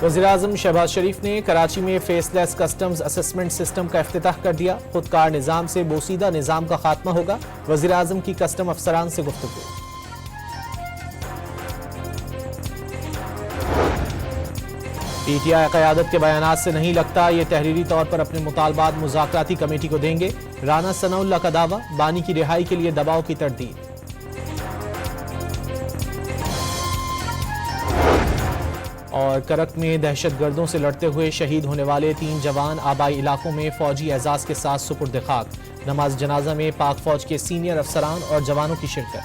वज़ीर-ए-आज़म शहबाज शरीफ ने कराची में फेसलेस कस्टम्स असेसमेंट सिस्टम का इफ्तिताह कर दिया। खुदकार निज़ाम से बोसीदा निज़ाम का खात्मा होगा। वज़ीर-ए-आज़म की कस्टम अफसरान से गुफ्तगू। पीटीआई क़यादत के बयानात से नहीं लगता ये तहरीरी तौर पर अपने मुतालबात मुज़ाकराती कमेटी को देंगे। राना सनाउल्लाह का दावा, बानी की रिहाई के लिए दबाव की तरदीद। और करक में दहशतगर्दों से लड़ते हुए शहीद होने वाले 3 जवान आबाई इलाकों में फौजी एजाज के साथ सुपुर्द खाक। नमाज जनाजा में पाक फौज के सीनियर अफसरान और जवानों की शिरकत।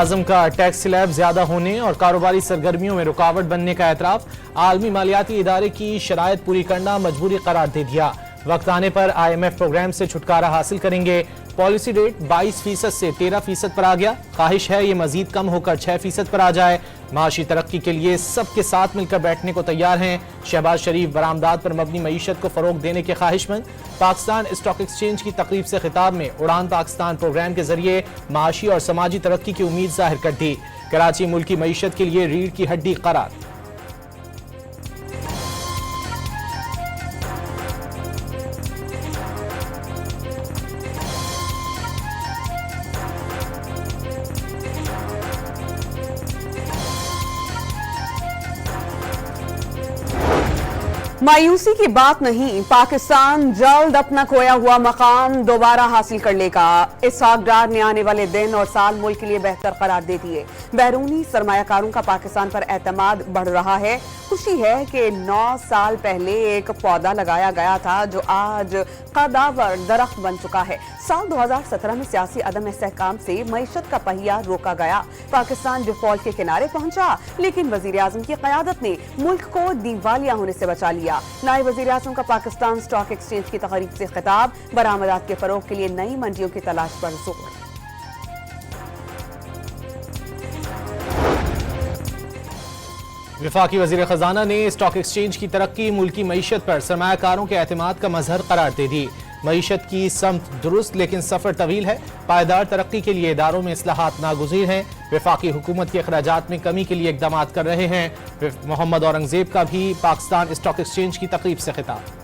आज़म का टैक्स स्लैब ज्यादा होने और कारोबारी सरगर्मियों में रुकावट बनने का एतराफ। आलमी मालियाती इदारे की शराइत पूरी करना मजबूरी करार दे दिया। वक्त आने पर IMF प्रोग्राम से छुटकारा हासिल करेंगे। पॉलिसी रेट 22% से 13% पर आ गया। ख्वाहिश है ये मजीद कम होकर 6% पर आ जाए। माशी तरक्की के लिए सबके साथ मिलकर बैठने को तैयार हैं। शहबाज शरीफ बरामदात पर मबनी मईशत को फरोग देने के ख्वाहिशमंद। पाकिस्तान स्टॉक एक्सचेंज की तकरीब से खिताब में उड़ान पाकिस्तान प्रोग्राम के जरिए माशी और समाजी तरक्की की उम्मीद जाहिर कर दी। कराची मुल्की मईशत के लिए रीढ़ की हड्डी करार। मायूसी की बात नहीं, पाकिस्तान जल्द अपना खोया हुआ मकाम दोबारा हासिल कर लेगा। इसहाक डार ने आने वाले दिन और साल मुल्क के लिए बेहतर करार दे दिए। बैरूनी सरमायाकारों का पाकिस्तान पर एतमाद बढ़ रहा है। खुशी है कि 9 साल पहले एक पौधा लगाया गया था जो आज कदावर दरख्त बन चुका है। साल 2017 में सियासी अदम इस्तेहकाम से मईशत का पहिया रोका गया। पाकिस्तान डिफॉल्ट के किनारे पहुंचा, लेकिन वज़ीर-ए-आज़म की क़यादत ने मुल्क को दिवालिया होने से बचा लिया। नायब वज़ीर-ए-आज़म का पाकिस्तान स्टॉक एक्सचेंज की तकरीब से खिताब। बरामदात के फरोग के लिए नई मंडियों की तलाश पर जोर। वफाकी वज़ीर ख़ज़ाना ने स्टॉक एक्सचेंज की तरक्की मुल्की मईशत पर सरमायाकारों के एतमाद का मजहर करार दे दी। मईशत की समत दुरुस्त लेकिन सफ़र तवील है। पायदार तरक्की के लिए इदारों में इस्लाहात नागुज़ीर हैं। वफाकी हुकूमत के अखराजात में कमी के लिए इक़दाम कर रहे हैं। मोहम्मद औरंगज़ेब का भी पाकिस्तान स्टॉक एक्सचेंज की तकरीब से खिताब।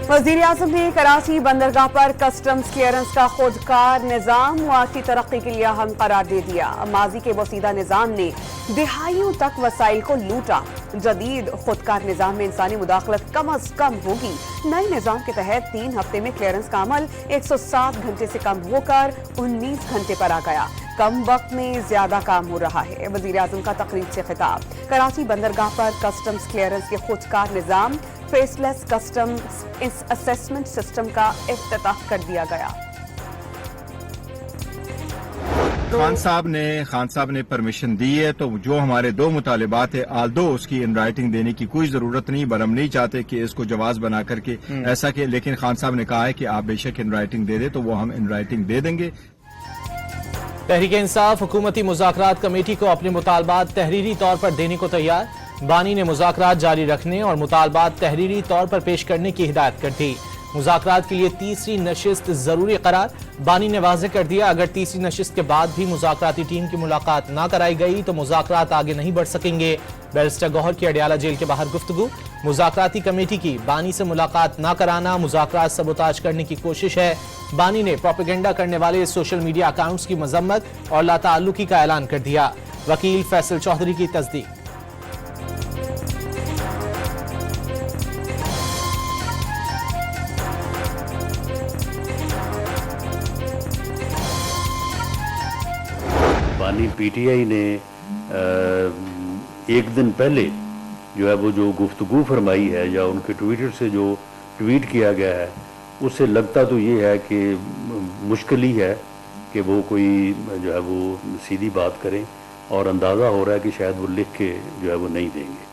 वज़ीर-ए-आज़म ने कराची बंदरगाह पर कस्टम्स क्लियरेंस का खुदकार निज़ाम मुआशी तरक्की के लिए अहम करार दे दिया। माजी के वसीदा निज़ाम ने दिहाइयों तक वसाइल को लूटा। जदीद खुदकार निज़ाम में इंसानी मुदाखलत कम अज कम होगी। नए निज़ाम के तहत 3 हफ्ते में क्लियरेंस का अमल 107 घंटे से कम होकर 19 घंटे पर आ गया। कम वक्त में ज्यादा काम हो रहा है। वज़ीर-ए-आज़म का तकरीब से खिताब। कराची बंदरगाह पर कस्टम्स क्लियरेंस के खुदकार निज़ाम फेसलेस कस्टम्स असेसमेंट सिस्टम का इफ्तिताह कर दिया गया। खान साहब ने परमिशन दी है, तो जो हमारे 2 मुतालिबात है, आल्दो उसकी इन राइटिंग देने की कोई जरूरत नहीं, पर हम नहीं चाहते कि इसको जवाज बना करके ऐसा कि, लेकिन खान साहब ने कहा है कि आप बेशक इन राइटिंग दे दे, तो वो हम इन राइटिंग दे देंगे। तहरीक इंसाफ हुकूमती मुज़ाकरात कमेटी को अपने मुतालबात तहरीरी तौर पर देने को तैयार। बानी ने मुज़ाकरात जारी रखने और मुतालबात तहरीरी तौर पर पेश करने की हिदायत कर दी। मुज़ाकरात के लिए तीसरी नशिस्त जरूरी करार। बानी ने वाज़ेह कर दिया, अगर तीसरी नशिस्त के बाद भी मुज़ाकराती टीम की मुलाकात ना कराई गई तो मुज़ाकरात आगे नहीं बढ़ सकेंगे। बैरिस्टर गौहर की अडियाला जेल के बाहर गुफ्तगू। मुज़ाकराती कमेटी की बानी से मुलाकात ना कराना मुज़ाकरात सबोताज करने की कोशिश है। बानी ने प्रोपेगेंडा करने वाले सोशल मीडिया अकाउंट्स की मजम्मत और लाताल्लुकी का ऐलान कर दिया। वकील फैसल चौधरी की तस्दीक। बानी PTI ने एक दिन पहले जो है वो जो गुफ्तगू फरमाई है या उनके ट्विटर से जो ट्वीट किया गया है, उससे लगता तो ये है कि मुश्किल ही है कि वो कोई जो है वो सीधी बात करें, और अंदाज़ा हो रहा है कि शायद वो लिख के जो है वो नहीं देंगे।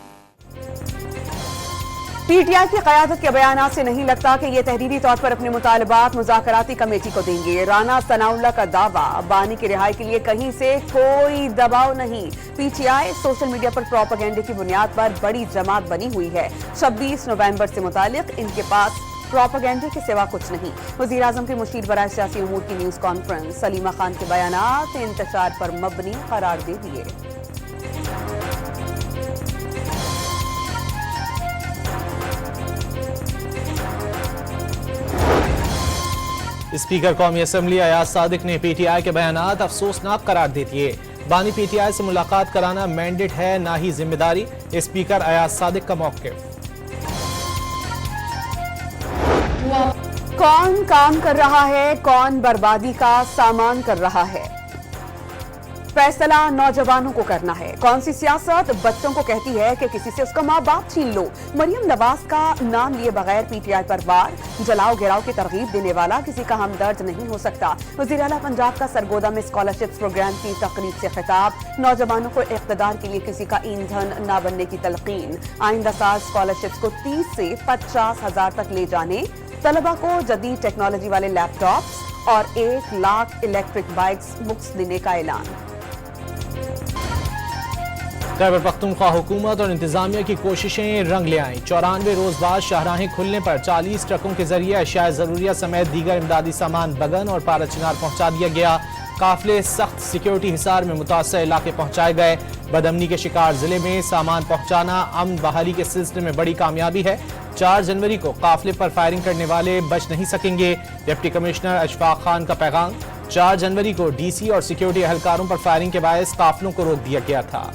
PTI की क़यादत के बयानात से नहीं लगता कि ये तहरीरी तौर पर अपने मुतालबात मुज़ाकराती कमेटी को देंगे। राना सनाउल्लाह का दावा, बानी की रिहाई के लिए कहीं से कोई दबाव नहीं। PTI सोशल मीडिया पर प्रोपेगेंडे की बुनियाद पर बड़ी जमात बनी हुई है। 26 नवंबर से मुतालिक इनके पास प्रोपेगेंडे के सिवा कुछ नहीं। वज़ीर आज़म के मुशीर बराए सियासी उमूर की न्यूज़ कॉन्फ्रेंस, सलीमा खान के बयानात इंतशार पर मबनी करार दे दिए। स्पीकर कौमी असम्बली अयाज सादिक ने पीटीआई के बयानात अफसोसनाक करार दे दिए। बानी पीटीआई से मुलाकात कराना मैंडेट है, ना ही जिम्मेदारी। स्पीकर अयाज सादिक का मौक़िफ़। कौन काम कर रहा है, कौन बर्बादी का सामान कर रहा है, फैसला नौजवानों को करना है। कौन सी सियासत बच्चों को कहती है कि किसी से उसका माँ बाप छीन लो। मरियम नवाज का नाम लिए बगैर पीटीआई पर वार, जलाओ गिराओ की तरगीब देने वाला किसी का हमदर्द नहीं हो सकता। वज़ीर आला पंजाब का सरगोदा में स्कॉलरशिप प्रोग्राम की तकरीब से खिताब, नौजवानों को इक़्तिदार के लिए किसी का ईंधन न बनने की तलकीन। आइंदा साल स्कॉलरशिप को 30 से 50,000 तक ले जाने, तलबा को जदीद टेक्नोलॉजी वाले लैपटॉप्स और 1 लाख इलेक्ट्रिक बाइक्स मुफ्त देने का ऐलान। खैबर पख्तूनख्वा हुकूमत और इंतजामिया की कोशिशें रंग ले आईं। 94 रोज बाद शाहराहें खुलने पर 40 ट्रकों के जरिए अशियाए ज़रूरिया समेत दीगर इमदादी सामान बगन और पारा चिनार पहुंचा दिया गया। काफिले सख्त सिक्योरिटी हिसार में मुतासर इलाके पहुंचाए गए। बदअमनी के शिकार जिले में सामान पहुंचाना अमन बहाली के सिलसिले में बड़ी कामयाबी है। 4 जनवरी को काफिले पर फायरिंग करने वाले बच नहीं सकेंगे। डिप्टी कमिश्नर अशफाक खान का पैगाम। 4 जनवरी को डीसी और सिक्योरिटी एहलकारों पर फायरिंग के बायस काफिलों को रोक दिया गया था।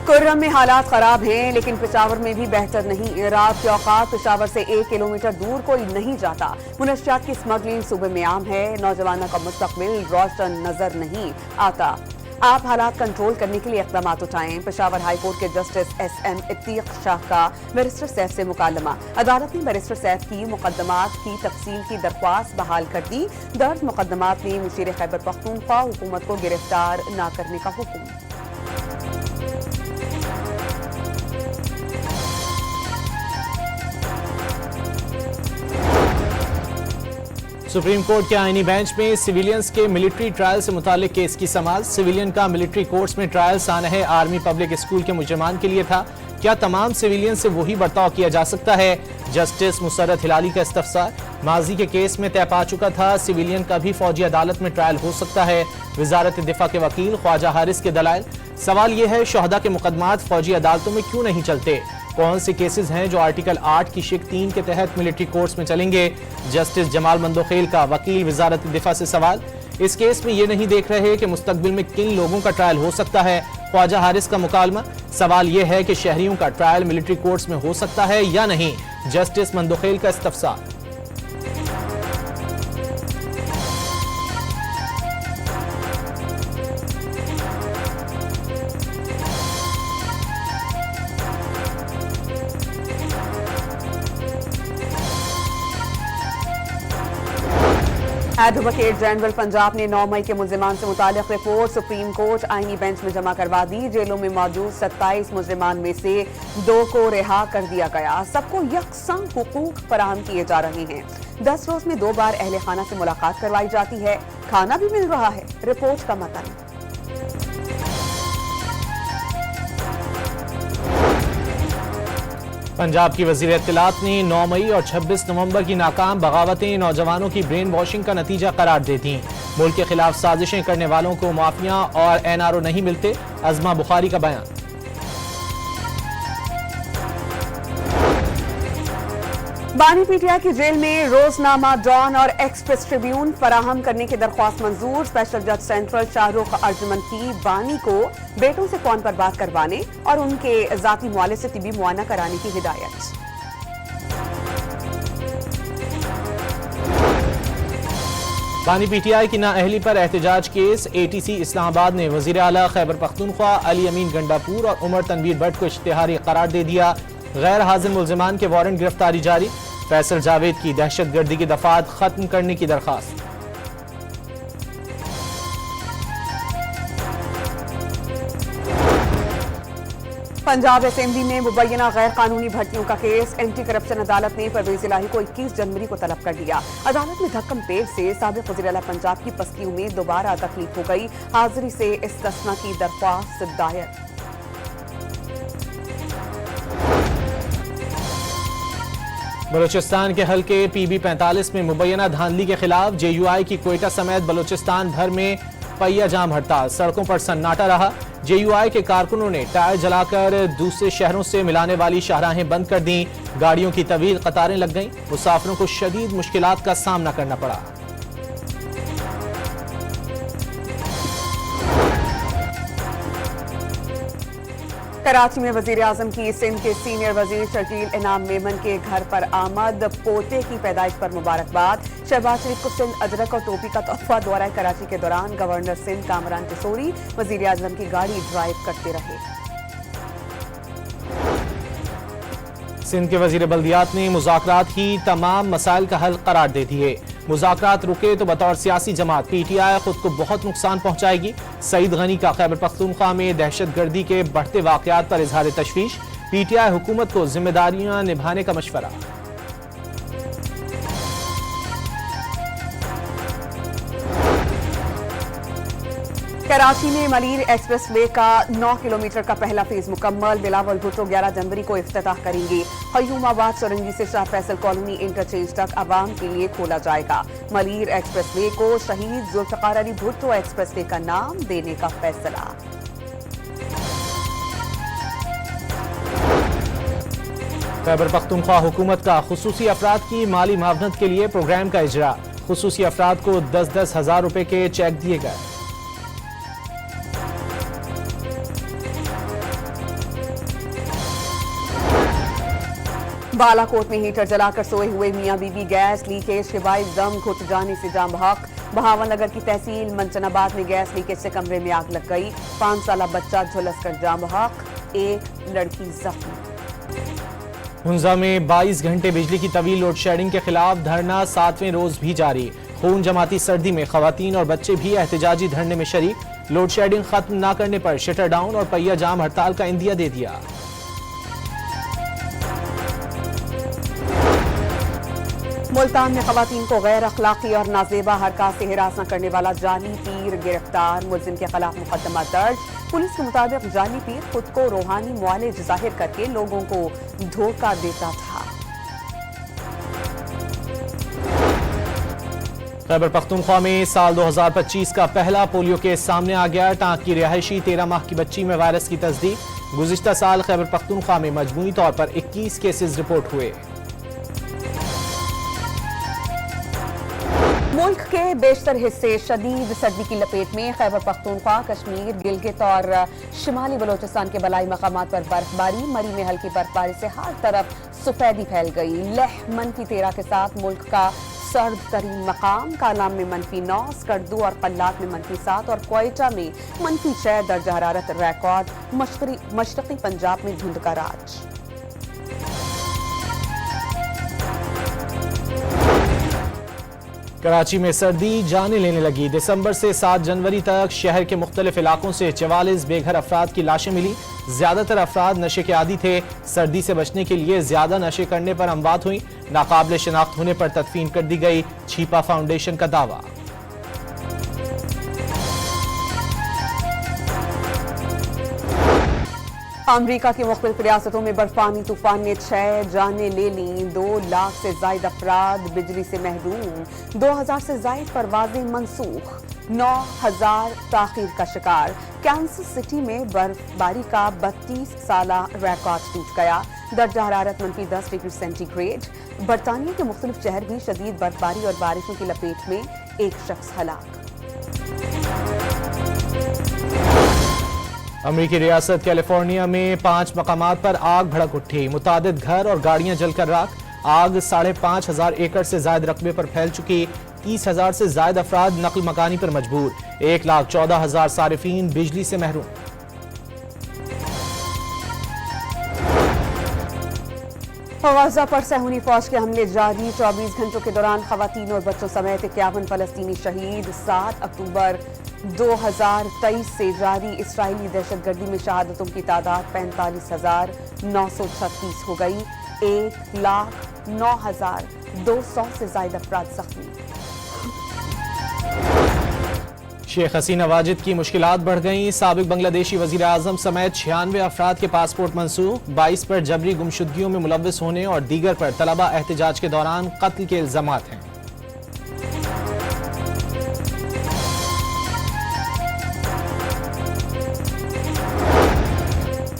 कुर्रम में हालात खराब हैं, लेकिन पेशावर में भी बेहतर नहीं। रात के औकात पेशावर से 1 किलोमीटर दूर कोई नहीं जाता। मुनशियात की स्मगलिंग सूबे में आम है। नौजवानों का मुस्तकबिल रोशन नजर नहीं आता। आप हालात कंट्रोल करने के लिए इक़दाम उठाएं। पेशावर हाई कोर्ट के जस्टिस SM इत्तीक शाह का बैरिस्टर सैफ से मुकालमा। अदालत ने बैरिस्टर सैफ की मुकदमात की तफसील की दरख्वास्त बहाल कर दी। दर्ज मुकदमात में मुशीर खैबर पख्तूनख्वा हुकूमत को गिरफ्तार न करने का हुक्म। सुप्रीम कोर्ट के आईनी बेंच में सिविलियंस के मिलिट्री ट्रायल से मुतालिक केस की समाअत। सिविलियन का मिलिट्री कोर्ट्स में ट्रायल सानहे आर्मी पब्लिक स्कूल के मुजरिमान के लिए था। क्या तमाम सिविलियन से वही बर्ताव किया जा सकता है? जस्टिस मुसर्रत हिलाली का इस्तफसार। माजी के केस में तय पा चुका था, सिविलियन का भी फौजी अदालत में ट्रायल हो सकता है। वजारत दिफा के वकील ख्वाजा हारिस के दलाइल। सवाल यह है, शहदा के मुकदमात फौजी अदालतों में क्यों नहीं चलते? कौन से केसेस हैं जो आर्टिकल 8 की शिक 3 के तहत मिलिट्री कोर्ट्स में चलेंगे? जस्टिस जमाल मंदोखेल का वकील वजारत दिफा से सवाल। इस केस में ये नहीं देख रहे कि मुस्तकबिल में किन लोगों का ट्रायल हो सकता है। ख्वाजा हारिस का मुकालमा। सवाल यह है कि शहरियों का ट्रायल मिलिट्री कोर्ट्स में हो सकता है या नहीं। जस्टिस मंदोखेल का इस्तफसार। एडवोकेट जनरल पंजाब ने 9 मई के मुल्जिमान से मुतालिक रिपोर्ट सुप्रीम कोर्ट आईनी बेंच में जमा करवा दी। जेलों में मौजूद 27 मुल्जिमान में से 2 को रिहा कर दिया गया। सबको यकसां हुकूक फराहम किए जा रहे हैं। 10 रोज में 2 बार अहले खाना से मुलाकात करवाई जाती है। खाना भी मिल रहा है। रिपोर्ट का मतन। पंजाब की वज़ीर इत्तलात ने 9 मई और 26 नवंबर की नाकाम बगावतें नौजवानों की ब्रेन वॉशिंग का नतीजा करार देती। मुल्क के खिलाफ साजिशें करने वालों को माफिया और NRO नहीं मिलते। अज़मा बुखारी का बयान। बानी पीटीआई की जेल में रोजनामा, डॉन और एक्सप्रेस ट्रिब्यून फराहम करने की दरख्वास्त मंजूर। स्पेशल जज सेंट्रल शाहरुख अर्जुमन की बानी को बेटों से फोन पर बात करवाने और उनके जाती मुआलिज से तिबी मुआयना कराने की हिदायत। बानी पीटीआई की नाअहली पर एहतजाज केस। ATC इस्लामाबाद ने वज़ीर आला खैबर पख्तूनख्वा अली अमीन गंडापुर और उमर तनवीर भट्ट को इश्तिहारी करार दे दिया। गैर हाजिर मुल्जिमान के वारंट गिरफ्तारी जारी। फैसल जावेद की दहशतगर्दी की दफात खत्म करने की दरखास्त। पंजाब असेंबली में मुबैना गैर कानूनी भर्तियों का केस। एंटी करप्शन अदालत ने परवेज इलाही को 21 जनवरी को तलब कर लिया। अदालत में धक्कम पेश से साबिक वज़ीर-ए-आला पंजाब की पसलियों में दोबारा तकलीफ हो गई। हाजिरी से इस्तिस्ना की दरख्वास्त दायर। बलूचिस्तान के हल्के PB 45 में मुबैना धांधली के खिलाफ JUI की क्वेटा समेत बलूचिस्तान भर में पहिया जाम हड़ताल। सड़कों पर सन्नाटा रहा। JUI के कारकुनों ने टायर जलाकर दूसरे शहरों से मिलाने वाली शाहराहें बंद कर दी। गाड़ियों की तवील कतारें लग गईं। मुसाफिरों को शदीद मुश्किलात का सामना करना पड़ा। कराची में वजीर आजम की सिंध के सीनियर वजीर शर्जील इनाम मेमन के घर पर आमद। पोते की पैदाइश पर मुबारकबाद। शहबाज शरीफ को सिंध अजरक और टोपी का तोहफा। दौरा कराची के दौरान गवर्नर सिंध कामरान टिसोरी वजीर आजम की गाड़ी ड्राइव करते रहे। सिंध के वजीर बल्दियात ने मुज़ाकरात ही तमाम मसाइल का हल करार दे दिए। मुज़ाकरात रुके तो बतौर सियासी जमात PTI खुद को बहुत नुकसान पहुंचाएगी। सईद गनी का खैबर पख्तूनख्वा में दहशतगर्दी के बढ़ते वाक़यात पर इजहार तशवीश। PTI हुकूमत को जिम्मेदारियां निभाने का मशवरा। कराची में मलीर एक्सप्रेस वे का 9 किलोमीटर का पहला फेज मुकम्मल। बिलावल भुट्टो 11 जनवरी को इफ्तिताह करेंगे। हयूमाबाद सुरंगी से शाह फैसल कॉलोनी इंटरचेंज तक आवाम के लिए खोला जाएगा। मलीर एक्सप्रेस वे को शहीद जुल्फ़िकार अली भुट्टो एक्सप्रेस वे का नाम देने का फैसला। खैबर पख्तूनख्वा हुकूमत का खुसूसी अफराद की माली मावनत के लिए प्रोग्राम का इजरा। खुसूसी अफराद को 10-10 हज़ार रुपए के चेक दिए गए। बालाकोट में हीटर जलाकर सोए हुए मियां बीबी गैस लीकेज के बाइस दम घुट जाने से जाम बहक। बहावन नगर की तहसील मंचनाबाद में गैस लीकेज से कमरे में आग लग गई। 5 साला बच्चा झुलस कर जाम बहक। एक लड़की जख्मी। हुंजा में 22 घंटे बिजली की तवील लोड शेडिंग के खिलाफ धरना 7वें रोज भी जारी। खून जमाती सर्दी में खवातीन और बच्चे भी एहतजाजी धरने में शरीक। लोड शेडिंग खत्म न करने पर शटर डाउन और पहिया जाम हड़ताल का इंदिया दे दिया। मुल्तान में खवातीन को गैर अखलाकी और नाजेबा हरकत से हिरास न करने वाला जाली पीर गिरफ्तार। मुलजिम के खिलाफ मुकदमा दर्ज। पुलिस के मुताबिक जाली पीर खुद को रूहानी मुआलिज जाहिर करके लोगों को धोखा देता था। खैबर पख्तूनख्वा में साल 2025 का पहला पोलियो केस सामने आ गया। टांक की रिहायशी 13 माह की बच्ची में वायरस की तस्दीक। गुज़िश्ता साल खैबर पख्तूनख्वा में मजमूई तौर पर 21 केसेस रिपोर्ट हुए। मुल्क के बेशतर हिस्से शदीद सर्दी की लपेट में। खैबर पख्तूनख्वा, कश्मीर, गिलगित और शिमाली बलोचिस्तान के बलाई मकामात पर बर्फबारी। मरी में हल्की बर्फबारी से हर तरफ सफेदी फैल गई। लह -13 के साथ मुल्क का सर्द तरीन मकाम। कालाम में -9, स्कर्दू और कल्लात में -7 और क्वेटा में -6 दर्ज हरारत रिकॉर्ड। मशरकी पंजाब में धुंध का राज। कराची में सर्दी जाने लेने लगी। दिसंबर से 7 जनवरी तक शहर के मुख्तलिफ इलाकों से 44 बेघर अफराद की लाशें मिली। ज्यादातर अफराद नशे के आदी थे। सर्दी से बचने के लिए ज्यादा नशे करने पर अमवात हुई। नाकाबिले शिनाख्त होने पर तदफीन कर दी गई। छिपा फाउंडेशन का दावा। अमरीका की मुख्तलिफ रियासतों में बर्फानी तूफान ने 6 जानें ले लीं। 2 लाख से जायद अफराद बिजली से महरूम। 2000 से जायद परवाजें मनसूख। 9000 ताखीर का शिकार। कैंसस सिटी में बर्फबारी का 32 साला रिकॉर्ड टूट गया। दर्जा हरारत -10 डिग्री सेंटीग्रेड। बरतानिया के मुख्तलिफ शहर भी शदीद बर्फबारी और बारिशों की लपेट में। एक शख्स हलाक। अमरीकी रियासत कैलिफोर्निया में 5 मकामात पर आग भड़क उठी। मुतादिद घर और गाड़ियां जलकर राख। आग 5,500 एकड़ से ज्यादा रकबे पर फैल चुकी। 30,000 से ज्यादा अफराद नकल मकानी पर मजबूर। 1,14,000 सारिफीन बिजली से महरूम। غزہ پر صہیونی فوج کے حملے جاری 24 گھنٹوں کے دوران خواتین اور بچوں سمیت 51 فلسطینی شہید 7 اکتوبر 2023 سے جاری اسرائیلی دہشت گردی میں شہادتوں کی تعداد 45,936 ہو گئی 1,09,200 سے زائد افراد زخمی شیخ حسینہ واجد کی مشکلات بڑھ گئیں سابق بنگلہ دیشی وزیر اعظم سمیت 96 افراد کے پاسپورٹ منسوخ 22 پر جبری گمشدگیوں میں ملوث ہونے اور دیگر پر طلبہ احتجاج کے دوران قتل کے الزامات ہیں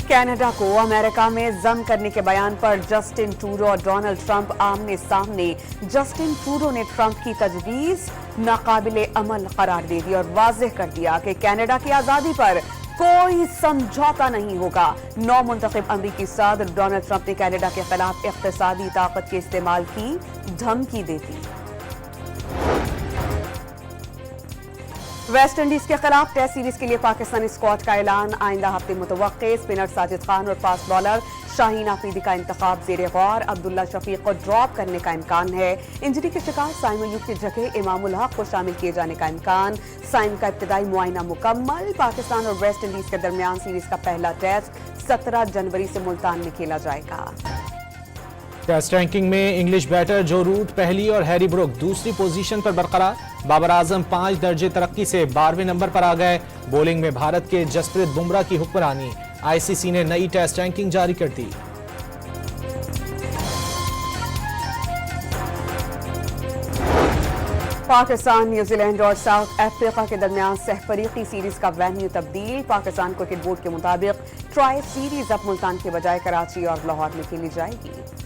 کینیڈا کو امریکہ میں ضم کرنے کے بیان پر جسٹن ٹروڈو اور ڈونلڈ ٹرمپ آمنے سامنے جسٹن ٹروڈو نے ٹرمپ کی تجویز ناقابل عمل قرار دے دی اور واضح کر دیا کہ کینیڈا کی آزادی پر کوئی سمجھوتا نہیں ہوگا نو منتخب امریکی صدر ڈونلڈ ٹرمپ نے کینیڈا کے خلاف اقتصادی طاقت کے استعمال کی دھمکی دے دی ویسٹ انڈیز کے خلاف ٹیسٹ سیریز کے لیے پاکستانی اسکواڈ کا اعلان آئندہ ہفتے متوقع اسپنر ساجد خان اور فاسٹ بالر شاہین آفریدی کا انتخاب زیر غور عبداللہ شفیق کو ڈراپ کرنے کا امکان ہے انجری کے شکار سائم ایوب کی جگہ امام الحق کو شامل کیے جانے کا امکان سائم کا ابتدائی معائنہ مکمل پاکستان اور ویسٹ انڈیز کے درمیان سیریز کا پہلا ٹیسٹ 17 جنوری سے ملتان میں کھیلا جائے گا ٹیسٹ رینکنگ میں انگلش بیٹر جو روٹ پہلی اور ہیری بروک دوسری پوزیشن پر برقرار بابر اعظم 5 درجے ترقی سے 12ویں نمبر پر آ گئے بولنگ میں بھارت کے جسپریت بمراہ کی حکمرانی آئی سی سی نے نئی ٹیسٹ رینکنگ جاری کر دی پاکستان نیوزی لینڈ اور ساؤتھ افریقہ کے درمیان سہ فریقی سیریز کا وینیو تبدیل پاکستان کرکٹ بورڈ کے مطابق ٹرائی سیریز اب ملتان کے بجائے کراچی اور لاہور میں کھیلی جائے گی